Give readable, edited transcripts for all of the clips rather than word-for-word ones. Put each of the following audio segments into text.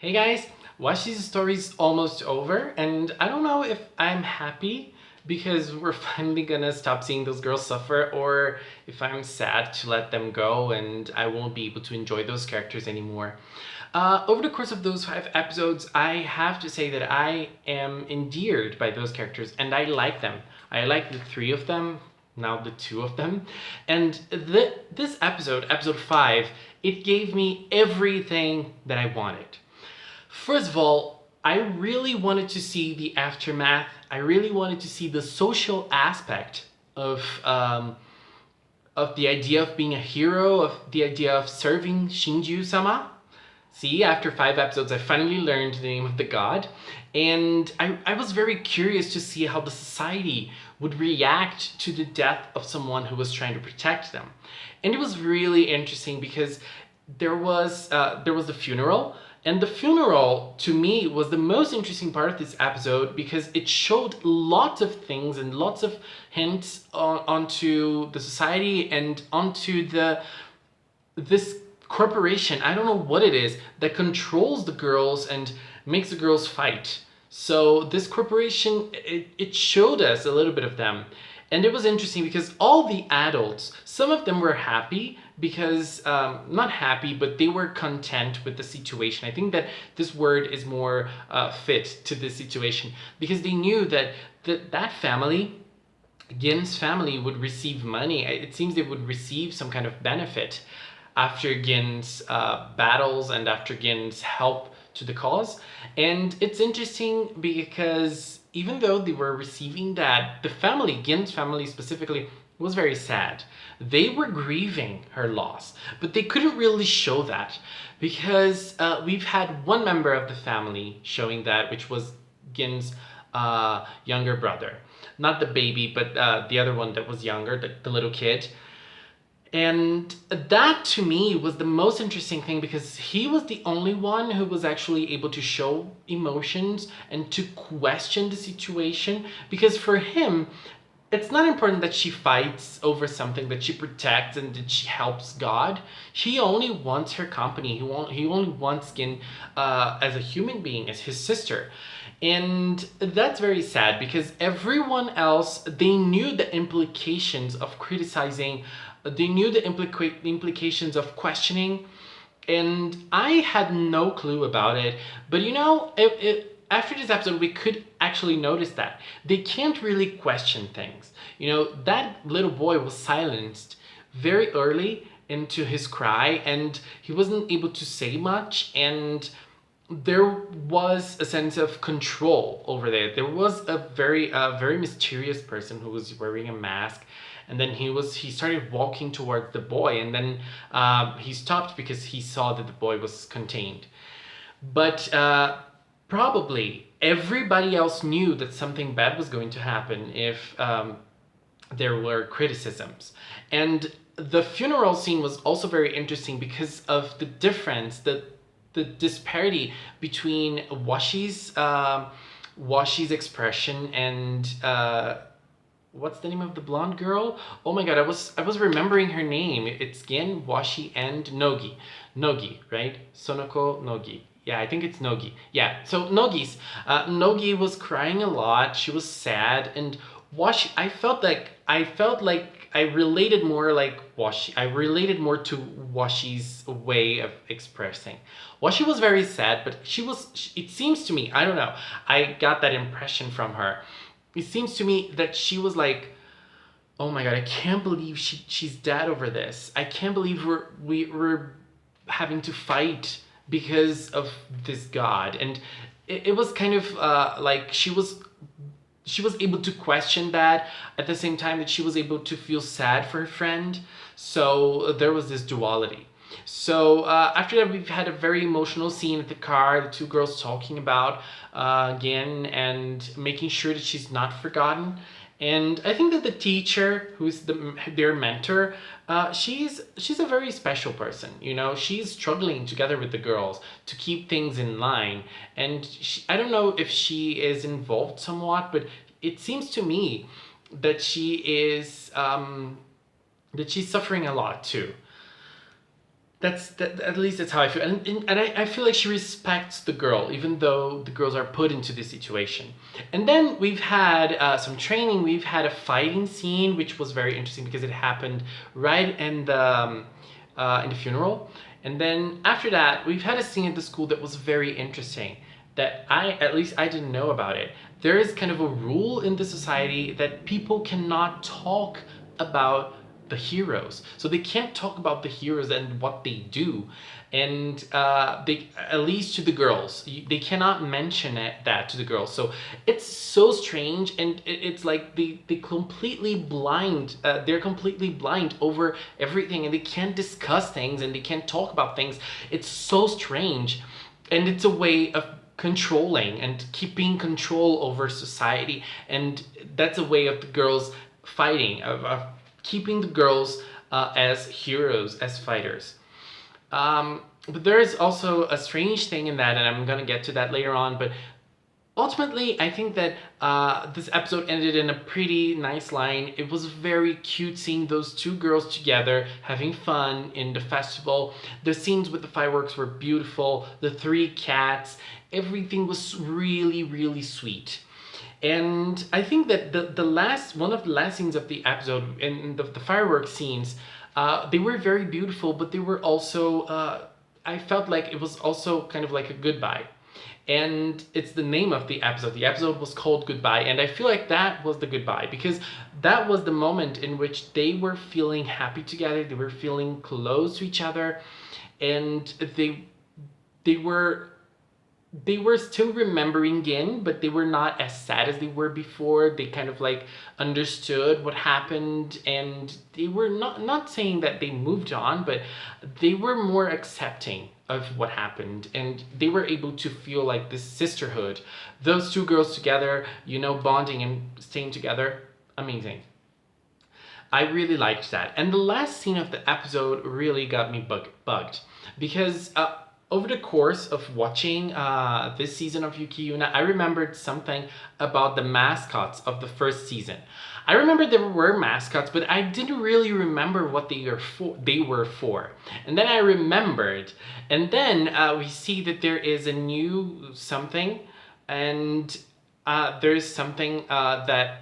Hey guys, Washi's story is almost over, and I don't know if I'm happy because we're finally gonna stop seeing those girls suffer, or if I'm sad to let them go and I won't be able to enjoy those characters anymore. Over the course of those 5 episodes, I have to say that I am endeared by those characters and I like them. I like the three of them, now the two of them. And this episode, episode 5, it gave me everything that I wanted. First of all, I really wanted to see the aftermath. I really wanted to see the social aspect of the idea of being a hero, of the idea of serving Shinju-sama. See, after 5 episodes, I finally learned the name of the god. And I was very curious to see how the society would react to the death of someone who was trying to protect them. And it was really interesting because there was the funeral, and the funeral to me was the most interesting part of this episode because it showed lots of things and lots of hints onto the society and onto this corporation. I don't know what it is that controls the girls and makes the girls fight. So this corporation, it showed us a little bit of them. And it was interesting because all the adults, some of them were happy because, not happy, but they were content with the situation. I think that this word is more fit to this situation because they knew that that family, Gin's family, would receive money. It seems they would receive some kind of benefit after Gin's battles and after Gin's help to the cause. And it's interesting because even though they were receiving that, the family, Gin's family specifically, was very sad. They were grieving her loss, but they couldn't really show that because we've had one member of the family showing that, which was Gin's younger brother. Not the baby, but the other one that was younger, the little kid. And that to me was the most interesting thing because he was the only one who was actually able to show emotions and to question the situation. Because for him, it's not important that she fights over something, that she protects and that she helps God. He only wants her company. He only wants Gin as a human being, as his sister. And that's very sad because everyone else, they knew the implications of criticizing, they knew the implications of questioning, and I had no clue about it. But you know, after this episode, we could actually notice that they can't really question things. You know, that little boy was silenced very early into his cry, and he wasn't able to say much, and there was a sense of control over there. There was a very mysterious person who was wearing a mask, and then he started walking towards the boy, and then he stopped because he saw that the boy was contained. But probably everybody else knew that something bad was going to happen if there were criticisms. And the funeral scene was also very interesting because of the difference, the disparity between Washi's expression and what's the name of the blonde girl? Oh my god, I was remembering her name. It's Gin, Washi, and Nogi. Nogi, right? Sonoko Nogi. Yeah, I think it's Nogi. Yeah, so Nogi was crying a lot. She was sad, and Washi, I felt like I related more like Washi. I related more to Washi's way of expressing. Washi was very sad, but it seems to me, I don't know, I got that impression from her. It seems to me that she was like, oh my god, I can't believe she's dead over this. I can't believe we're having to fight because of this god. And it was kind of like she was able to question that at the same time that she was able to feel sad for her friend. So there was this duality. So after that, we've had a very emotional scene at the car, the two girls talking about Gin and making sure that she's not forgotten. And I think that the teacher, who's their mentor, she's a very special person. You know, she's struggling together with the girls to keep things in line. And I don't know if she is involved somewhat, but it seems to me that she's suffering a lot too. at least that's how I feel, and I feel like she respects the girl even though the girls are put into this situation. And then we've had some training. We've had a fighting scene which was very interesting because it happened right in the funeral. And then after that we've had a scene at the school that was very interesting, that at least I didn't know about it. There is kind of a rule in the society that people cannot talk about the heroes. So they can't talk about the heroes and what they do. And they, at least to the girls, they cannot mention that to the girls. So it's so strange, and it's like they completely blind. They're completely blind over everything, and they can't discuss things, and they can't talk about things. It's so strange, and it's a way of controlling and keeping control over society, and that's a way of the girls fighting, of keeping the girls as heroes, as fighters. But there is also a strange thing in that, and I'm gonna get to that later on, but ultimately, I think that this episode ended in a pretty nice line. It was very cute seeing those two girls together, having fun in the festival. The scenes with the fireworks were beautiful. The three cats, everything was really, really sweet. And I think that one of the last scenes of the episode, and the fireworks scenes, they were very beautiful, but they were also, I felt like it was also kind of like a goodbye. And it's the name of the episode. The episode was called Goodbye, and I feel like that was the goodbye, because that was the moment in which they were feeling happy together, they were feeling close to each other, and they were still remembering Gin, but they were not as sad as they were before. They kind of like understood what happened, and they were not saying that they moved on, but they were more accepting of what happened, and they were able to feel like this sisterhood. Those two girls together, bonding and staying together, amazing. I really liked that. And the last scene of the episode really got me bugged, because over the course of watching this season of Yuki Yuna, I remembered something about the mascots of the first season. I remember there were mascots, but I didn't really remember what they were for. And then I remembered, and then we see that there is a new something, and there's something that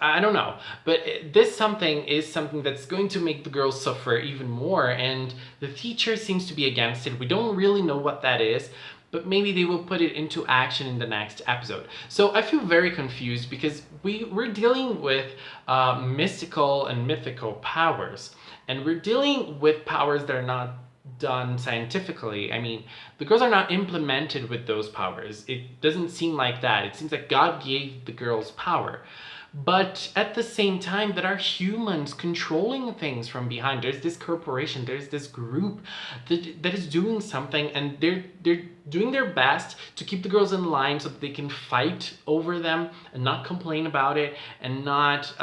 I don't know, but this something is something that's going to make the girls suffer even more, and the teacher seems to be against it. We don't really know what that is, but maybe they will put it into action in the next episode. So I feel very confused, because we're dealing with mystical and mythical powers, and we're dealing with powers that are not done scientifically. I mean, the girls are not implemented with those powers. It doesn't seem like that. It seems like God gave the girls power. But at the same time, there are humans controlling things from behind. There's this corporation, there's this group that is doing something, and they're doing their best to keep the girls in line so that they can fight over them and not complain about it, and not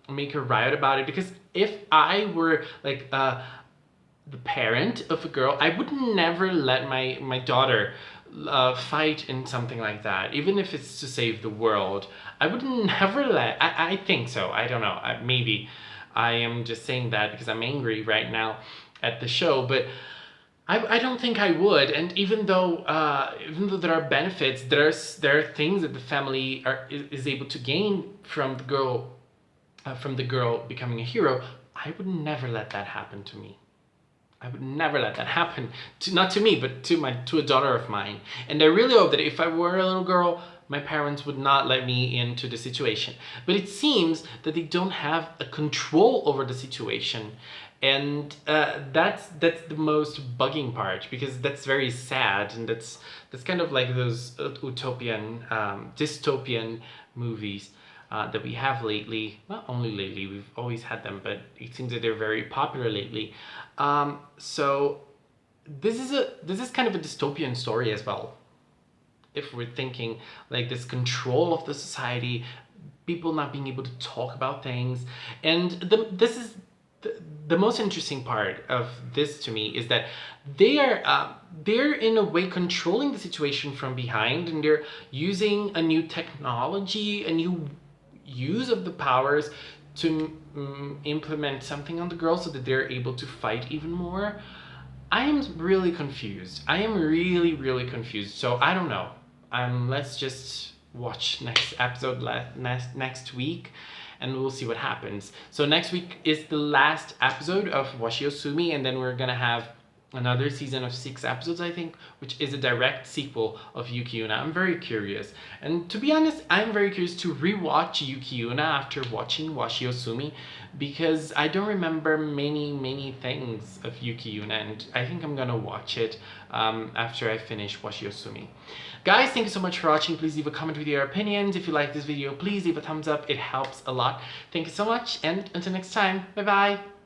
make a riot about it. Because if I were like the parent of a girl, I would never let my daughter fight in something like that, even if it's to save the world. I would never let, I think so, I don't know, maybe I am just saying that because I'm angry right now at the show, but I don't think I would. And even though there are benefits, there are things that the family is able to gain from the girl becoming a hero, I would never let that happen to me. I would never let that happen, not to me, but to a daughter of mine. And I really hope that if I were a little girl, my parents would not let me into the situation. But it seems that they don't have a control over the situation. And that's the most bugging part, because that's very sad, and that's kind of like those utopian, dystopian movies that we have lately. Not only lately, we've always had them, but it seems that they're very popular lately. So this is kind of a dystopian story as well. If we're thinking like this control of the society, people not being able to talk about things, and this is the most interesting part of this to me, is that they're in a way controlling the situation from behind, and they're using a new technology, a new use of the powers to implement something on the girls so that they're able to fight even more. I am really confused. I am really, really confused. So I don't know. Let's just watch next episode next week, and we'll see what happens. So next week is the last episode of Washio Sumi, and then we're gonna have another season of 6 episodes, I think, which is a direct sequel of Yuki Yuna. I'm very curious. And to be honest, I'm very curious to rewatch Yuki Yuna after watching Washio Sumi, because I don't remember many things of Yuki Yuna, and I think I'm gonna watch it after I finish Washio Sumi. Guys, thank you so much for watching. Please leave a comment with your opinions. If you like this video, please leave a thumbs up. It helps a lot. Thank you so much, and until next time, bye bye.